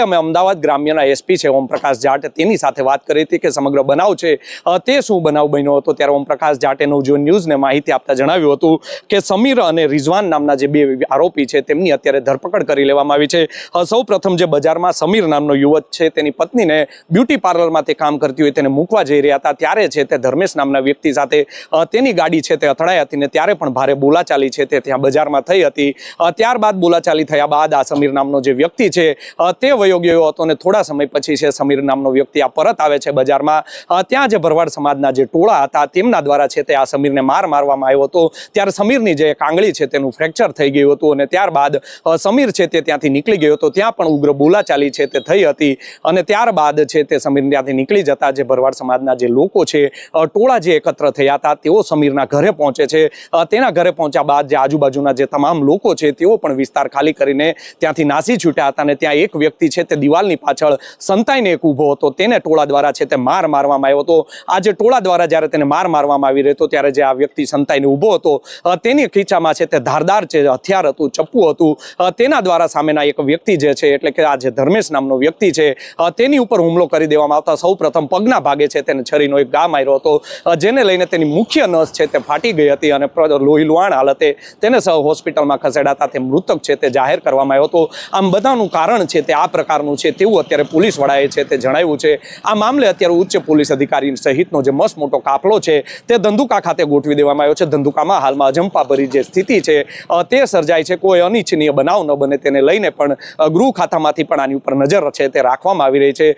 અમે અમદાવાદ ગ્રામ્યના એસપી છે ઓમપ્રકાશ જાટ તેની સાથે વાત કરી હતી કે સમગ્ર બનાવ છે તે શું બનાવ બન્યો હતો। ત્યારે ઓમપ્રકાશ જાટે નવજીવન ન્યૂઝને માહિતી આપતા જણાવ્યું હતું કે સમીર અને રિઝવાન નામના જે બે આરોપી છે તેમની અત્યારે ધરપકડ કરી લેવામાં આવી છે। સૌ પ્રથમ જે બજારમાં સમીર નામનો યુવક છે તેની પત્નીને બ્યુટી પાર્લરમાં તે કામ કરતી હોય તેને મૂકવા જઈ રહ્યા હતા ત્યારે છે તે ધર્મેશ નામના વ્યક્તિ સાથે તેની ગાડી છે તે અથડાઈ હતી ને ત્યારે પણ ભારે બોલાચાલી છે તે ત્યાં બજારમાં થઈ હતી। ત્યારબાદ બોલાચાલી થયા બાદ આ સમીર નામનો જે વ્યક્તિ છે તે વયો ગયો હતો અને થોડા સમય પછી છે સમીર નામનો વ્યક્તિ આ પરત આવે છે બજારમાં। ત્યાં જે ભરવાડ સમાજના જે ટોળા હતા તેમના દ્વારા છે તે આ સમીરને મારવામાં આવ્યો હતો। ત્યારે સમીરની જે આંગળી છે તેનું ફ્રેક્ચર થઈ ગયું હતું અને ત્યારબાદ સમીર છે તે ત્યાંથી નીકળી ગયો હતો। ત્યાં પણ ઉગ્ર બોલાચાલી છે તે થઈ હતી અને ત્યારબાદ છે તે સમીર ત્યાંથી નીકળી જતા જે ભરવાડ સમાજના જે લોકો છે ટોળા જે એકત્ર થયા હતા તેઓ સમીરના ઘરે પહોંચે છે। તેના ઘરે પહોંચ્યા બાદ જે આજુબાજુના જે તમામ લોકો છે તેઓ પણ વિસ્તાર ખાલી કરીને ત્યાંથી નાસી છૂટ્યા હતા અને ત્યાં એક વ્યક્તિ છે તે દિવાલની પાછળ સંતાઈને એક ઊભો હતો તેને ટોળા દ્વારા છે તે મારવામાં આવ્યો હતો। આ જે ટોળા દ્વારા જ્યારે તેને મારવામાં આવી રહ્યો હતો ત્યારે જે આ વ્યક્તિ સંતાઈને ઊભો હતો તેની ખીચામાં છે તે ધારદાર છે હથિયાર હતું, ચપ્પુ હતું, તેના દ્વારા સામેના એક વ્યક્તિ જે છે એટલે કે આ જે ધર્મેશ નામનો વ્યક્તિ છે તેની ઉપર હુમલો કરી દેવામાં આવતા સૌ પ્રથમ પગના ભાગે છે તેને છરીનો એક ઘા માર્યો હતો જેને લઈને તેની મુખ્ય નસ છે તે ફાટી ગઈ હતી અને લોહી લુહાણ હાલતે તેને હોસ્પિટલમાં ખસેડાતા તે મૃતક છે તે જાહેર કરવામાં આવ્યો હતો। આમ બધાનું કારણ છે તે આ પ્રકારનું છે તેવું અત્યારે પોલીસ વડાએ છે તે જણાવ્યું છે। આ મામલે અત્યારે ઉચ્ચ પોલીસ અધિકારી સહિતનો જે મસ્ત મોટો કાફલો છે તે ધંધુકા ખાતે ગોઠવી દેવામાં આવ્યો છે। ધંધુકામાં હાલમાં અજંપાભરી જે સ્થિતિ છે તે સર્જાય છે। કોઈ અનિચ્છનીય બનાવ ન બને તેને લઈને પણ ગૃહ ખાતામાંથી પણ આની ઉપર નજર છે તે રાખવામાં આવી રહી છે।